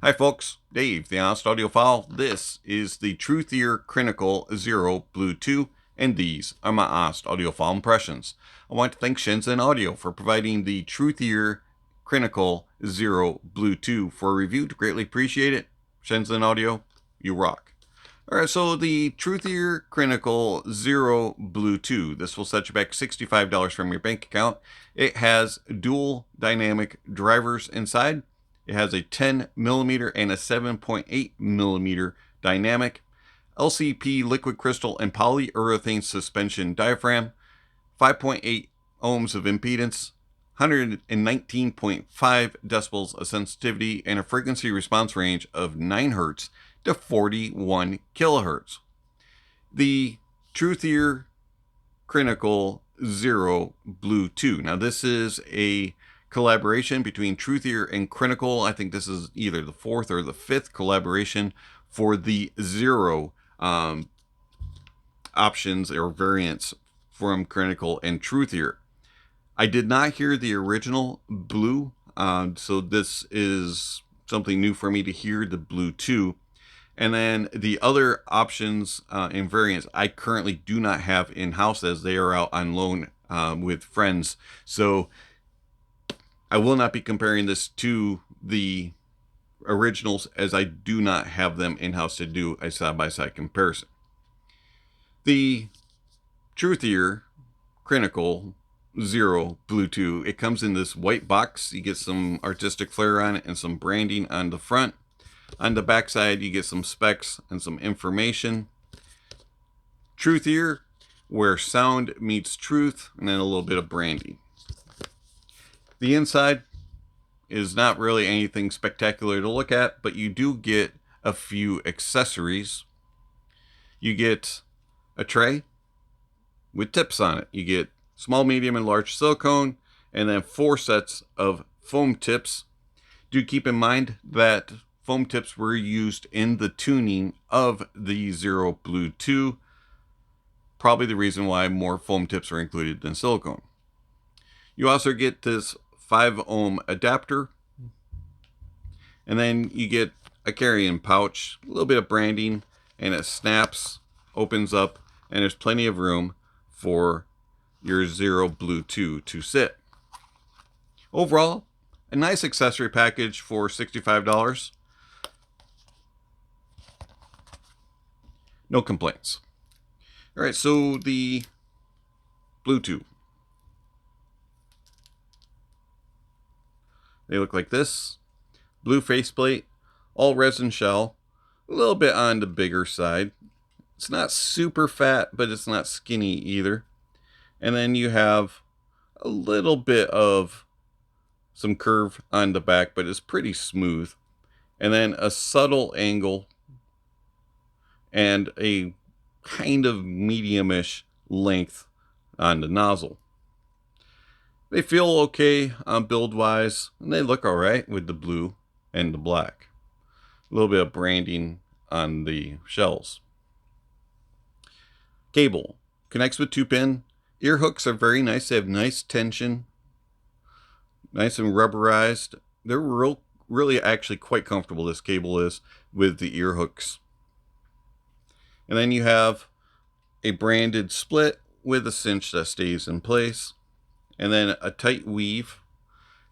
Hi folks, Dave, the Honest Audiophile. This is the TruthEar Crinacle Zero Blue 2, and these are my Honest Audiophile impressions. I want to thank Shenzhen Audio for providing the TruthEar Crinacle Zero Blue 2 for a review. Greatly appreciate it. Shenzhen Audio, you rock. Alright, so the TruthEar Crinacle Zero Blue 2. This will set you back $65 from your bank account. It has dual dynamic drivers inside. It has a 10mm and a 7.8mm dynamic, LCP liquid crystal and polyurethane suspension diaphragm, 5.8 ohms of impedance, 119.5 decibels of sensitivity, and a frequency response range of 9 Hz to 41 kilohertz. The TruthEar Crinacle Zero Blue 2. Now this is a collaboration between TruthEar and Crinacle. I think this is either the 4th or the 5th collaboration for the Zero options or variants from Crinacle and TruthEar. I did not hear the original Blue, so this is something new for me to hear the Blue 2. And then the other options and variants I currently do not have in-house, as they are out on loan with friends. So I will not be comparing this to the originals, as I do not have them in-house to do a side-by-side comparison. The TruthEar Crinacle Zero Blue 2, it comes in this white box. You get some artistic flair on it and some branding on the front. On the back side, you get some specs and some information. TruthEar, where sound meets truth, and then a little bit of branding. The inside is not really anything spectacular to look at, but you do get a few accessories. You get a tray with tips on it. You get small, medium, and large silicone, and then 4 sets of foam tips. Do keep in mind that foam tips were used in the tuning of the Zero Blue 2. Probably the reason why more foam tips are included than silicone. You also get this 5 ohm adapter, and then you get a carry-in pouch, a little bit of branding, and it snaps, opens up, and there's plenty of room for your Zero Blue 2 to sit. Overall, a nice accessory package for $65. No complaints. All right, so the Blue 2. They look like this. Blue faceplate, all resin shell, a little bit on the bigger side. It's not super fat, but it's not skinny either. And then you have a little bit of some curve on the back, but it's pretty smooth. And then a subtle angle and a kind of medium-ish length on the nozzle. They feel okay build-wise, and they look alright with the blue and the black. A little bit of branding on the shells. Cable connects with 2-pin. Ear hooks are very nice. They have nice tension, nice and rubberized. They're really actually quite comfortable, this cable is, with the ear hooks. And then you have a branded split with a cinch that stays in place, and then a tight weave,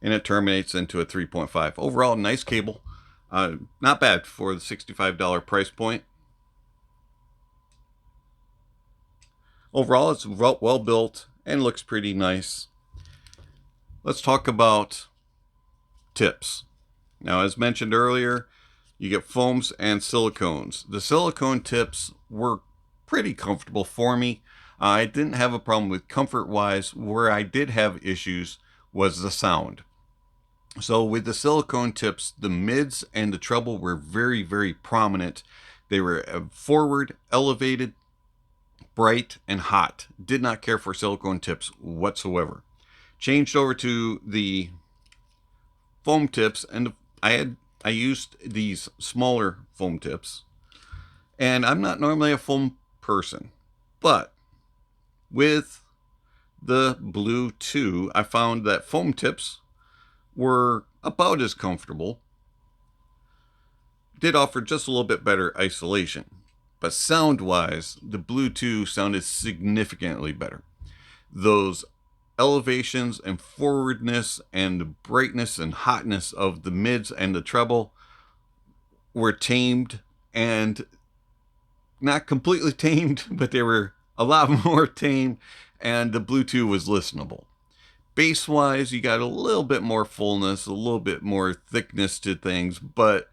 and it terminates into a 3.5. Overall, nice cable. Not bad for the $65 price point. Overall, it's well built and looks pretty nice. Let's talk about tips. Now, as mentioned earlier, you get foams and silicones. The silicone tips were pretty comfortable for me. I didn't have a problem with comfort-wise. Where I did have issues was the sound. So with the silicone tips, the mids and the treble were very, very prominent. They were forward, elevated, bright, and hot. Did not care for silicone tips whatsoever. Changed over to the foam tips, and I used these smaller foam tips. And I'm not normally a foam person, but with the Blue 2, I found that foam tips were about as comfortable. did offer just a little bit better isolation. But sound-wise, the Blue 2 sounded significantly better. Those elevations and forwardness and the brightness and hotness of the mids and the treble were tamed, and not completely tamed, but they were a lot more tamed, and the Blue 2 was listenable. Bass wise, you got a little bit more fullness, a little bit more thickness to things, but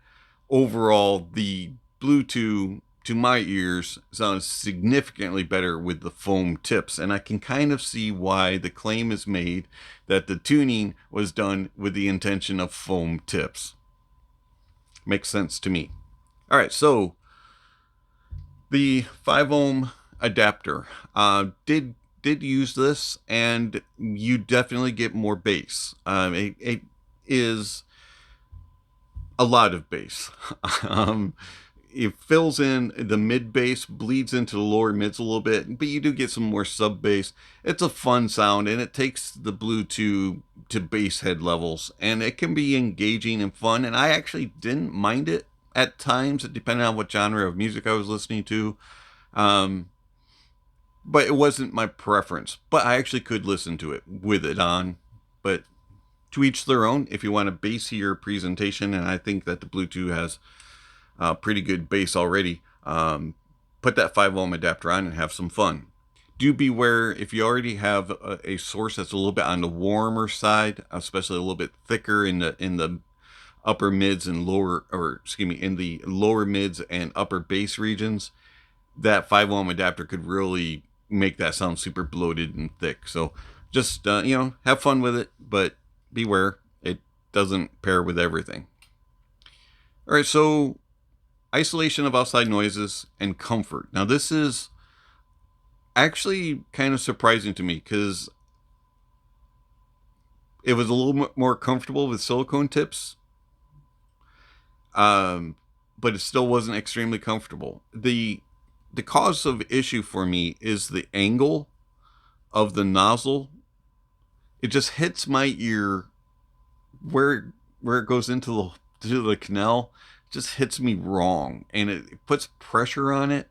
overall, the Blue 2, to my ears, sounds significantly better with the foam tips, and I can kind of see why the claim is made that the tuning was done with the intention of foam tips. Makes sense to me. All right, so the 5 ohm adapter did use this, and you definitely get more bass. It is a lot of bass. It fills in the mid bass, bleeds into the lower mids a little bit, but you do get some more sub bass. It's a fun sound, and it takes the Blue 2 to bass head levels, and it can be engaging and fun, and I actually didn't mind it at times, depending on what genre of music I was listening to. But it wasn't my preference, but I actually could listen to it with it on. But to each their own. If you want a bassier presentation, and I think that the Blue 2 has pretty good bass already, put that 5 ohm adapter on and have some fun. Do beware if you already have a source that's a little bit on the warmer side, especially a little bit thicker in the upper mids and lower, or excuse me, in the lower mids and upper bass regions. That 5 ohm adapter could really make that sound super bloated and thick. So just have fun with it, but beware, it doesn't pair with everything. All right, so isolation of outside noises and comfort. Now this is actually kind of surprising to me because it was a little more comfortable with silicone tips, but it still wasn't extremely comfortable. The cause of issue for me is the angle of the nozzle. It just hits my ear where it goes into the canal. It just hits me wrong, and it puts pressure on it.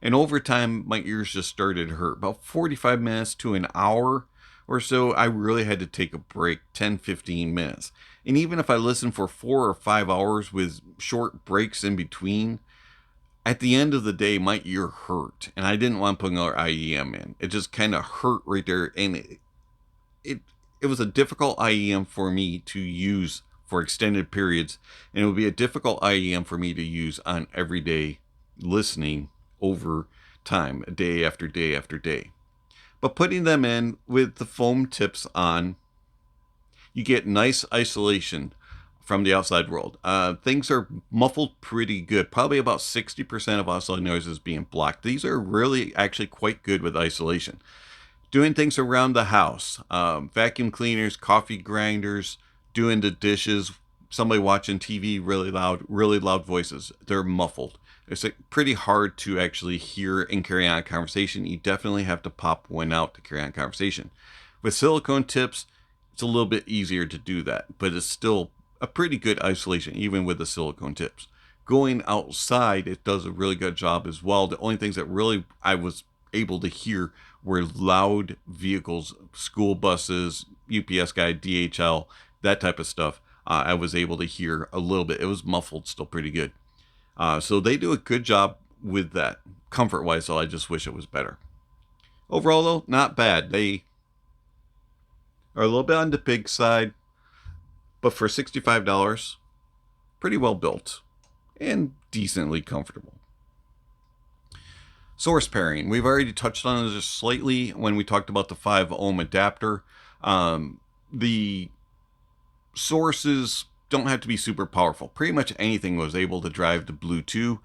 And over time, my ears just started to hurt. About 45 minutes to an hour or so, I really had to take a break, 10-15 minutes. And even if I listened for 4 or 5 hours with short breaks in between, at the end of the day, my ear hurt, and I didn't want to put another IEM in. It just kind of hurt right there, and it was a difficult IEM for me to use for extended periods, and it would be a difficult IEM for me to use on everyday listening over time, day after day after day. But putting them in with the foam tips on, you get nice isolation from the outside world. Things are muffled pretty good. Probably about 60% of outside noises being blocked. These are really actually quite good with isolation. Doing things around the house, vacuum cleaners, coffee grinders, doing the dishes, somebody watching TV, really loud voices. They're muffled. It's pretty hard to actually hear and carry on a conversation. You definitely have to pop one out to carry on a conversation. With silicone tips, it's a little bit easier to do that, but it's still a pretty good isolation, even with the silicone tips. Going outside, it does a really good job as well. The only things that really I was able to hear were loud vehicles, school buses, UPS guy, DHL, that type of stuff. I was able to hear a little bit. It was muffled, still pretty good. So they do a good job with that, comfort-wise, so I just wish it was better. Overall, though, not bad. They are a little bit on the big side, but for $65, pretty well built and decently comfortable. Source pairing. We've already touched on this slightly when we talked about the 5 ohm adapter. The sources don't have to be super powerful. Pretty much anything was able to drive the Blue 2,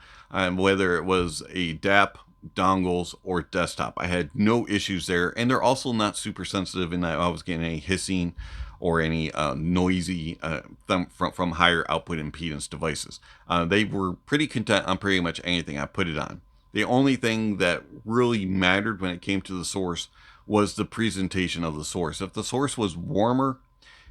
whether it was a DAP, dongles, or desktop. I had no issues there, and they're also not super sensitive in that I was getting any hissing or any noisy from higher output impedance devices. They were pretty content on pretty much anything I put it on. The only thing that really mattered when it came to the source was the presentation of the source. If the source was warmer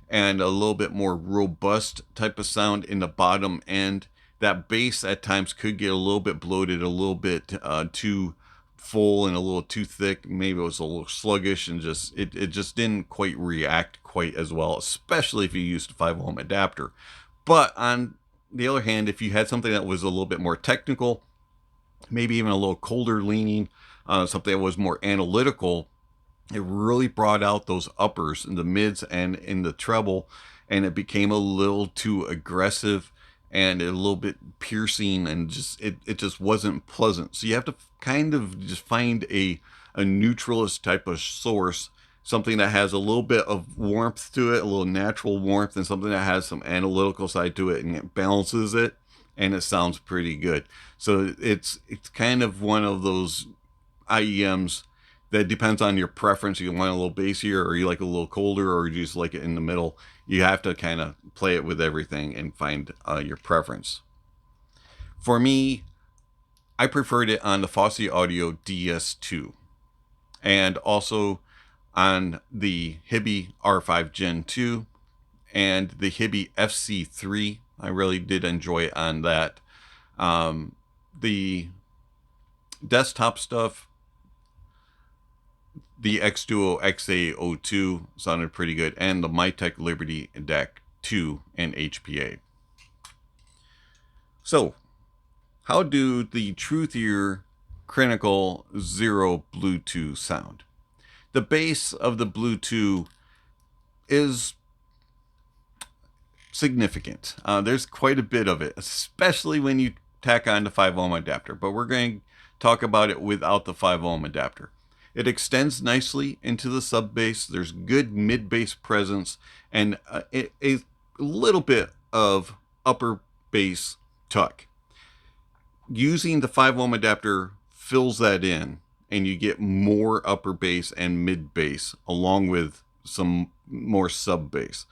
and a little bit more robust type of sound in the bottom end, that bass at times could get a little bit bloated, a little bit too full and a little too thick. Maybe it was a little sluggish and just it just didn't quite react quite as well, especially if you used a 5-ohm adapter. But on the other hand, if you had something that was a little bit more technical, maybe even a little colder leaning, something that was more analytical, it really brought out those uppers in the mids and in the treble, and it became a little too aggressive and a little bit piercing, and just it just wasn't pleasant. So you have to kind of just find a neutralist type of source, something that has a little bit of warmth to it, a little natural warmth, and something that has some analytical side to it, and it balances it, and it sounds pretty good. So it's kind of one of those IEMs that depends on your preference. You want a little bassier, or you like a little colder, or you just like it in the middle. You have to kind of play it with everything and find your preference. For me, I preferred it on the Fosse Audio DS2, and also on the Hibi R5 Gen 2 and the Hibi FC3. I really did enjoy it on that. The desktop stuff, the X-Duo XA02 sounded pretty good, and the Mytek Liberty DAC 2 and HPA. So, how do the TruthEar Crinacle Zero Bluetooth sound? The bass of the Bluetooth is significant. There's quite a bit of it, especially when you tack on the 5-ohm adapter, but we're going to talk about it without the 5-ohm adapter. It extends nicely into the sub bass. There's good mid bass presence and a little bit of upper bass tuck. Using the 5-ohm adapter fills that in, and you get more upper bass and mid bass along with some more sub bass.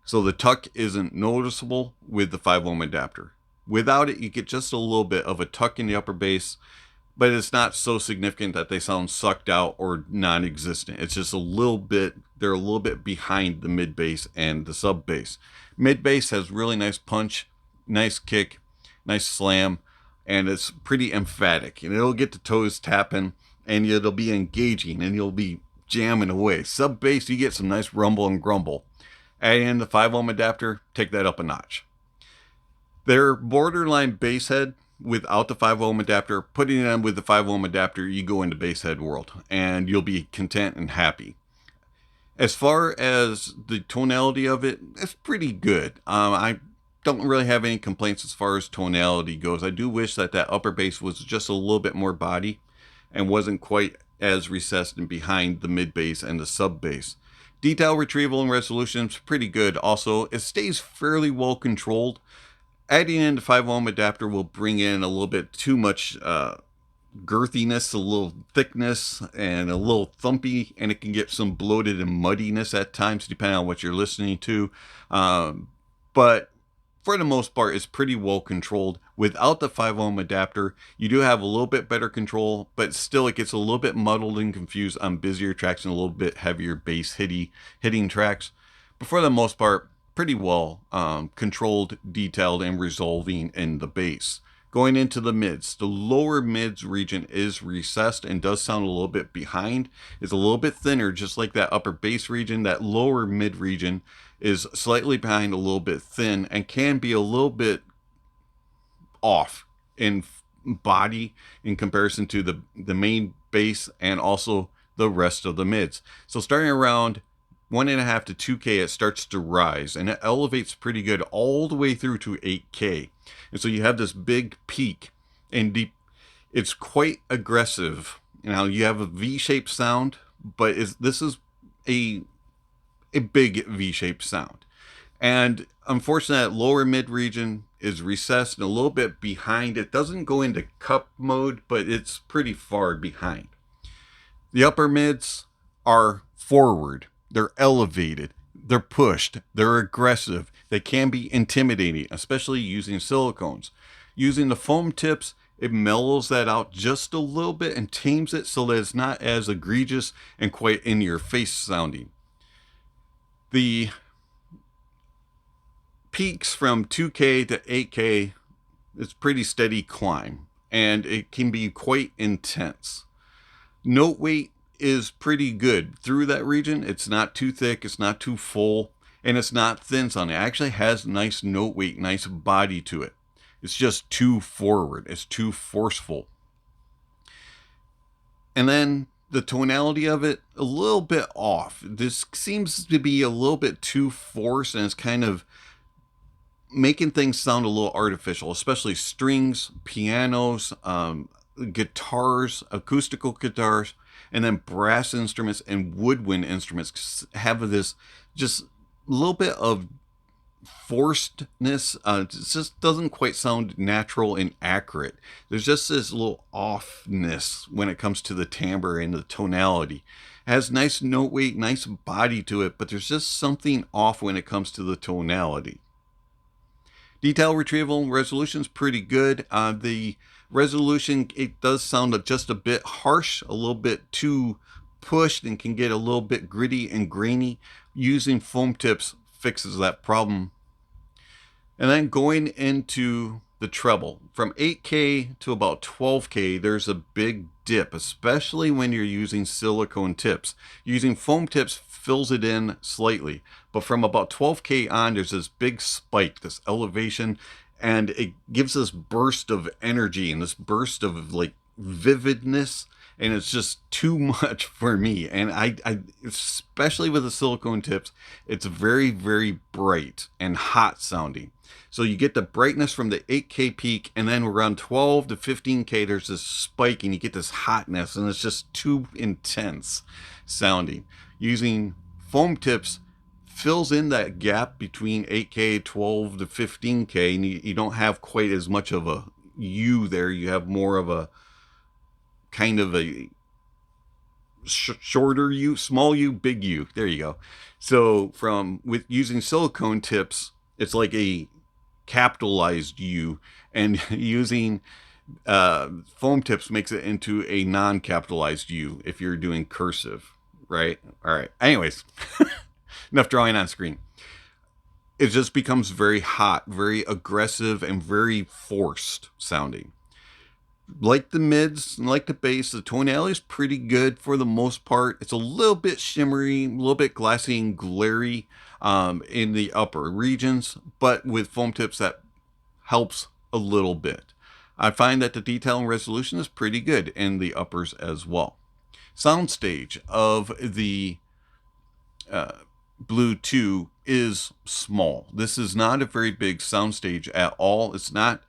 So the tuck isn't noticeable with the 5-ohm adapter. Without it, you get just a little bit of a tuck in the upper bass, but it's not so significant that they sound sucked out or non-existent. It's just a little bit, they're a little bit behind the mid bass and the sub bass. Mid bass has really nice punch, nice kick, nice slam, and it's pretty emphatic. And it'll get the toes tapping, and it'll be engaging, and you'll be jamming away. Sub bass, you get some nice rumble and grumble. Add in the 5-ohm adapter, take that up a notch. Their borderline bass head without the 5-ohm adapter, putting it on with the 5-ohm adapter, you go into bass head world, and you'll be content and happy. As far as the tonality of it, it's pretty good. I don't really have any complaints as far as tonality goes. I do wish that upper bass was just a little bit more body and wasn't quite as recessed and behind the mid bass and the sub bass. Detail retrieval and resolution is pretty good. Also, it stays fairly well controlled. Adding in the 5-ohm adapter will bring in a little bit too much girthiness, a little thickness, and a little thumpy, and it can get some bloated and muddiness at times, depending on what you're listening to. But for the most part, it's pretty well controlled. Without the 5-ohm adapter, you do have a little bit better control, but still it gets a little bit muddled and confused on busier tracks and a little bit heavier bass hitting tracks. But for the most part, pretty well controlled, detailed, and resolving in the bass. Going into the mids, the lower mids region is recessed and does sound a little bit behind. It's a little bit thinner, just like that upper bass region. That lower mid region is slightly behind, a little bit thin, and can be a little bit off in body in comparison to the main bass and also the rest of the mids. So starting around 1.5 to 2K, it starts to rise, and it elevates pretty good all the way through to 8K. And so you have this big peak, and it's quite aggressive. Now you have a V-shaped sound, but this is a big V-shaped sound. And unfortunately, that lower mid region is recessed and a little bit behind. It doesn't go into cup mode, but it's pretty far behind. The upper mids are forward. They're elevated. They're pushed. They're aggressive. They can be intimidating, especially using silicones. Using the foam tips, it mellows that out just a little bit and tames it so that it's not as egregious and quite in your face sounding. The peaks from 2K to 8K It's pretty steady climb, and it can be quite intense. Note weight is pretty good through that region. It's not too thick, it's not too full, and it's not thin sounding. It actually has nice note weight, nice body to it. It's just too forward, it's too forceful. And then the tonality of it, a little bit off. This seems to be a little bit too forced, and it's kind of making things sound a little artificial, especially strings, pianos, guitars, acoustical guitars, and then brass instruments and woodwind instruments have this just a little bit of forcedness. It just doesn't quite sound natural and accurate. There's just this little offness when it comes to the timbre and the tonality. It has nice note weight, nice body to it, but there's just something off when it comes to the tonality. Detail retrieval and resolution is pretty good. The resolution, it does sound just a bit harsh, a little bit too pushed, and can get a little bit gritty and grainy. Using foam tips fixes that problem. And then going into the treble, from 8K to about 12K, there's a big dip, especially when you're using silicone tips. Using foam tips fills it in slightly, but from about 12K on, there's this big spike, this elevation, and it gives this burst of energy and this burst of like vividness, and it's just too much for me. And I especially with the silicone tips, it's very, very bright and hot sounding. So you get the brightness from the 8K peak, and then around 12 to 15K, there's this spike, and you get this hotness, and it's just too intense sounding. Using foam tips fills in that gap between 8K, 12 to 15K, and you don't have quite as much of a U there. You have more of a kind of a shorter U, small U, big U. There you go. So with using silicone tips, it's like a capitalized U, and using foam tips makes it into a non-capitalized U if you're doing cursive, right? All right. Anyways, enough drawing on screen. It just becomes very hot, very aggressive, and very forced sounding. Like the mids, like the bass, the tonality is pretty good for the most part. It's a little bit shimmery, a little bit glassy and glary in the upper regions, but with foam tips that helps a little bit. I find that the detail and resolution is pretty good in the uppers as well. Soundstage of the Blue 2 is small. This is not a very big soundstage at all. It's not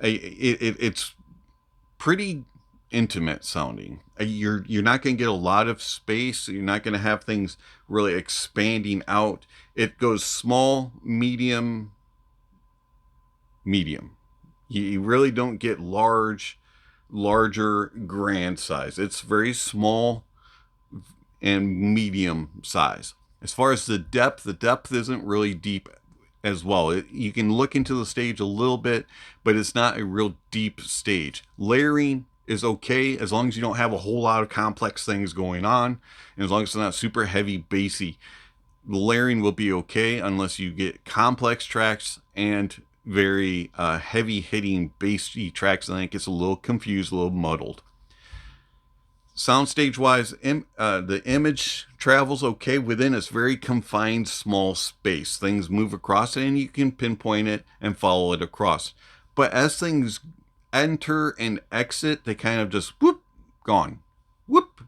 it's pretty intimate sounding. You're not going to get a lot of space. You're not going to have things really expanding out. It goes small, medium, medium. You really don't get larger, grand size. It's very small and medium size. As far as the depth isn't really deep as well. You can look into the stage a little bit, but it's not a real deep stage. Layering is okay as long as you don't have a whole lot of complex things going on, and as long as it's not super heavy bassy. The layering will be okay unless you get complex tracks and very heavy hitting bassy tracks, and then it gets a little confused, a little muddled. Soundstage wise, the image travels okay within its very confined small space. Things move across it and you can pinpoint it and follow it across. But as things enter and exit, they kind of just whoop, gone. Whoop,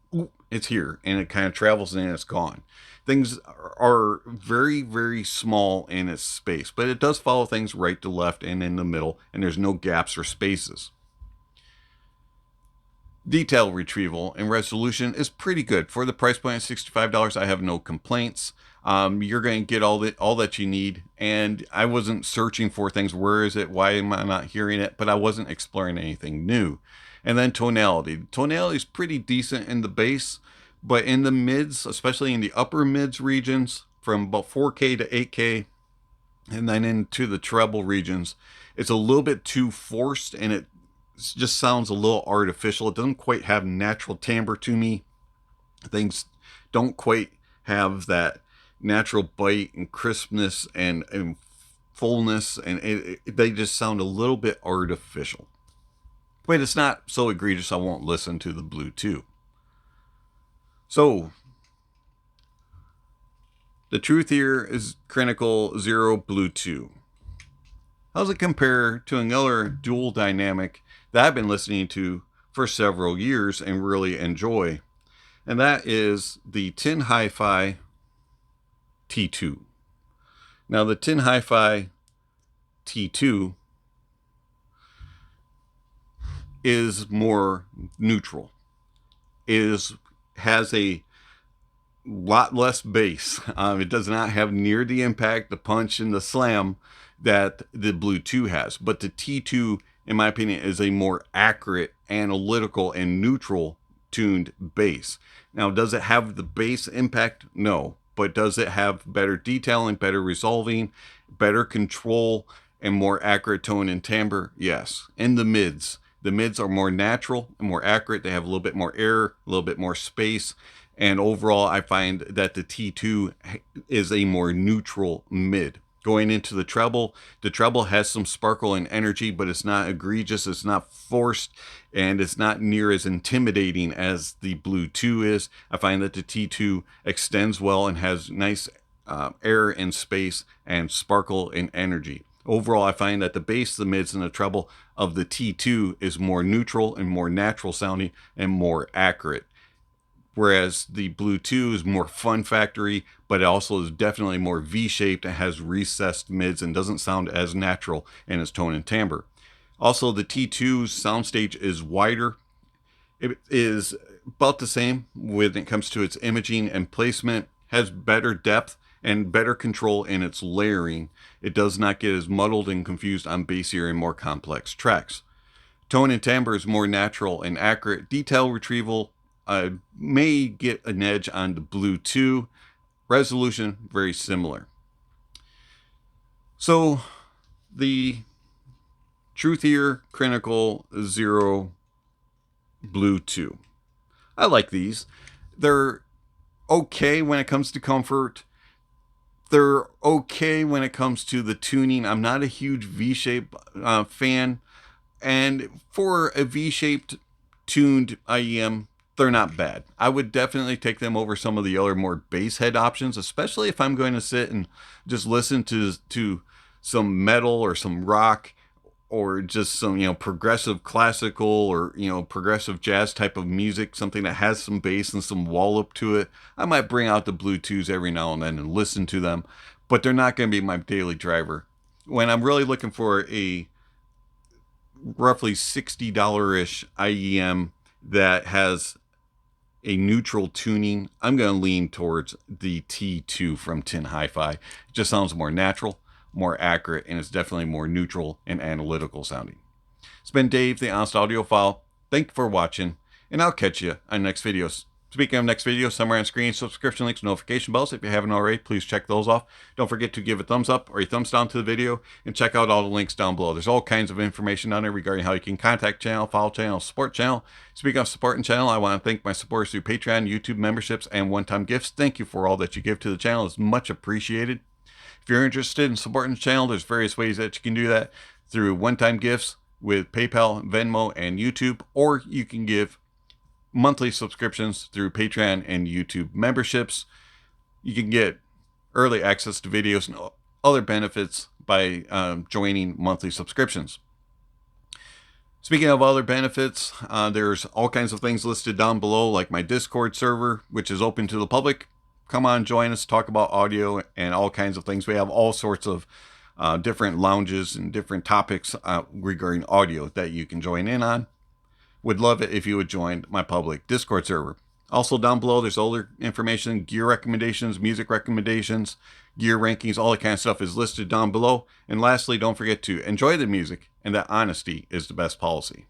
whoop, it's here, and it kind of travels and it's gone. Things are very, very small in its space, but it does follow things right to left and in the middle, and there's no gaps or spaces. Detail retrieval and resolution is pretty good. For the price point of $65, I have no complaints. You're going to get all that you need, and I wasn't searching for things. Where is it? Why am I not hearing it? But I wasn't exploring anything new. And then tonality. Tonality is pretty decent in the bass, but in the mids, especially in the upper mids regions, from about 4K to 8K, and then into the treble regions, it's a little bit too forced, and it just sounds a little artificial. It doesn't quite have natural timbre to me. Things don't quite have that natural bite and crispness and fullness, and they just sound a little bit artificial. But it's not so egregious I won't listen to the Blue 2. So, the TruthEar is Crinacle Zero Blue 2. How does it compare to another dual dynamic that I've been listening to for several years and really enjoy? And that is the Tin Hifi T2. Now, the Tin Hifi T2 is more neutral. Has a lot less bass. It does not have near the impact, the punch, and the slam that the Blue 2 has. But the T2, in my opinion, is a more accurate, analytical, and neutral tuned bass. Now, does it have the bass impact? No. But does it have better detailing, better resolving, better control, and more accurate tone and timbre? Yes. And the mids. The mids are more natural and more accurate. They have a little bit more air, a little bit more space. And overall, I find that the T2 is a more neutral mid. Going into the treble has some sparkle and energy, but it's not egregious, it's not forced, and it's not near as intimidating as the Blue 2 is. I find that the T2 extends well and has nice air and space and sparkle and energy. Overall, I find that the bass, the mids, and the treble of the T2 is more neutral and more natural sounding and more accurate. Whereas the Blue 2 is more fun factory, but it also is definitely more V-shaped and has recessed mids and doesn't sound as natural in its tone and timbre. Also, the T2's soundstage is wider. It is about the same when it comes to its imaging and placement, has better depth and better control in its layering. It does not get as muddled and confused on bassier and more complex tracks. Tone and timbre is more natural and accurate. Detail retrieval may get an edge on the Blue 2. Resolution, very similar. So, the TruthEar Crinacle Zero Blue 2. I like these. They're okay when it comes to comfort. They're okay when it comes to the tuning. I'm not a huge V-shape fan. And for a V-shaped tuned IEM, they're not bad. I would definitely take them over some of the other more bass head options, especially if I'm going to sit and just listen to some metal or some rock or just some, progressive classical or, progressive jazz type of music, something that has some bass and some wallop to it. I might bring out the Blue 2s every now and then and listen to them, but they're not going to be my daily driver. When I'm really looking for a roughly $60-ish IEM that has a neutral tuning, I'm going to lean towards the T2 from Tin Hifi. It just sounds more natural, more accurate, and it's definitely more neutral and analytical sounding. It's been Dave, the Honest Audiophile. Thank you for watching, and I'll catch you on next videos. Speaking of next videos, somewhere on screen, subscription links, notification bells. If you haven't already, please check those off. Don't forget to give a thumbs up or a thumbs down to the video, and check out all the links down below. There's all kinds of information down there regarding how you can contact channel, follow channel, support channel. Speaking of supporting channel, I want to thank my supporters through Patreon, YouTube memberships, and one-time gifts. Thank you for all that you give to the channel. It's much appreciated. If you're interested in supporting the channel, there's various ways that you can do that through one-time gifts with PayPal, Venmo, and YouTube, or you can give monthly subscriptions through Patreon and YouTube memberships. You can get early access to videos and other benefits by joining monthly subscriptions. Speaking of other benefits, there's all kinds of things listed down below, like my Discord server, which is open to the public. Come on, join us, talk about audio and all kinds of things. We have all sorts of different lounges and different topics regarding audio that you can join in on. Would love it if you would join my public Discord server. Also down below, there's other information, gear recommendations, music recommendations, gear rankings, all that kind of stuff is listed down below. And lastly, don't forget to enjoy the music and that honesty is the best policy.